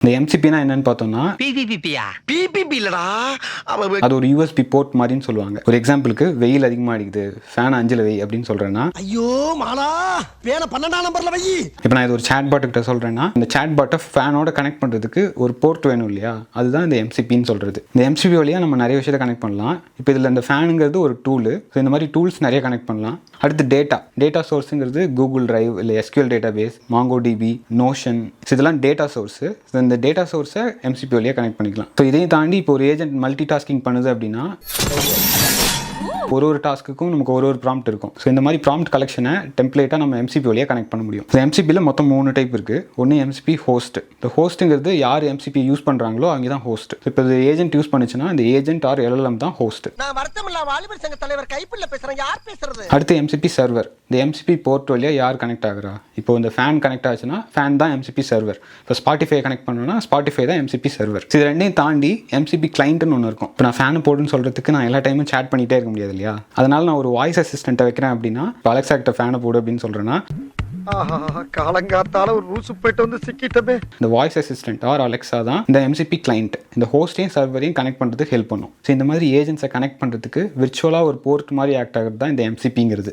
இந்த எம்சிபினா என்னன்னு பார்த்தோம்னா பிபிபி இல்லடா அது ஒரு யூஎஸ்பி போர்ட் மாதிரின்னு சொல்லுவாங்க. ஒரு எக்ஸாம்பிளுக்கு வெயில் அதிகமாக அடிக்குது, ஃபேன் 5ல் வை அப்படின்னு சொல்றேன்னா, ஐயோ மாலா பேன 12ஆம் நம்பர்ல வை. இப்போ நான் இது ஒரு சேட் பாட் கிட்ட சொல்றேன்னா, இந்த சேட் பாட்டை ஃபேனோட கனெக்ட் பண்றதுக்கு ஒரு போர்ட் வேணும் இல்லையா, அதுதான் இந்த எம்சிபின்னு சொல்றது. இந்த எம்சிபி வழியா நம்ம நிறைய விஷயத்தை கனெக்ட் பண்ணலாம். இப்போ இதில் இந்த ஃபேனுங்கிறது ஒரு டூலு. ஸோ இந்த மாதிரி டூல்ஸ் நிறைய கனெக்ட் பண்ணலாம். அடுத்து டேட்டா சோர்ஸுங்கிறது கூகுள் டிரைவ் இல்லை SQL data base, MongoDB, notion, இதெல்லாம் டேட்டா சோர்ஸு. இந்த டேட்டா சோர்ஸை எம்சிபி வழியாக கனெக்ட் பண்ணிக்கலாம். ஸோ இதையும் தாண்டி இப்போ ஒரு ஏஜென்ட் மல்டி டாஸ்கிங் பண்ணுது அப்படின்னா, ஒரு டாஸ்க்குக்கும் நமக்கு ஒரு ப்ராம்ப்ட் இருக்கும். ஸோ இந்த மாதிரி ப்ராம்ப்ட் கலெக்ஷனை டெம்ப்ளேட்டாக நம்ம எம்சிபி வழியாக கனெக்ட் பண்ண முடியும். ஸோ எம்சிபியில் மொத்தம் 3 டைப் இருக்குது. ஒன்று எம்சிபி ஹோஸ்ட். இந்த ஹோஸ்ட்டுங்கிறது யார் எம்சிபி யூஸ் பண்ணுறாங்களோ அவங்க தான் ஹோஸ்ட். இப்போ இது ஏஜென்ட் யூஸ் பண்ணுச்சுன்னா இந்த ஏஜென்ட் ஆர் எல்எல்எம் தான் ஹோஸ்ட். நான் வருத்தமில்லா வாலிபர் சங்க தலைவர் கைப்புள்ள பேசுறேன். யார் பேசுறது? அடுத்து எம்சிபி சர்வர். இந்த எம்சிபி போர்ட் வழியாக யார் கனெக்ட் ஆகுறா? இப்போ இந்த ஃபேன் கனெக்ட் ஆச்சுன்னா ஃபேன் தான் எம்சிபி சர்வர். இப்போ ஸ்பாட்டிஃபை கனெக்ட் பண்ணணும்னா ஸ்பாட்டிஃபை தான் எம்சிபி சர்வர். இது ரெண்டையும் தாண்டி எம்சிபி கிளைண்ட்னு ஒன்று இருக்கும். இப்போ நான் ஃபேனை போடுன்னு சொல்கிறதுக்கு நான் எல்லா டைமும் சேட் பண்ணிகிட்டே இருக்க முடியாது இல்லையா, அதனால நான் ஒரு வாய்ஸ் அசிஸ்டண்ட்டை வைக்கிறேன் அப்படின்னா, அலெக்ஸா கிட்ட ஃபேனை போடு அப்படின்னு சொல்கிறேன்னா, காலங்காத்தால ஒரு ரூசு போயிட்டு வந்து சிக்கிட்டமே. இந்த வாய்ஸ் அசிஸ்டன்ட் ஆர் அலெக்ஸா தான் இந்த எம்சிபி கிளைண்ட். இந்த ஹோஸ்டையும் சர்வரையும் கனெக்ட் பண்ணுறதுக்கு ஹெல்ப் பண்ணும். ஸோ இந்த மாதிரி ஏஜென்ட்ஸை கனெக்ட் பண்ணுறதுக்கு விர்ச்சுவலாக ஒரு போர்ட் மாதிரி ஆக்ட் ஆகிறது தான் இந்த எம்சிபிங்கிறது.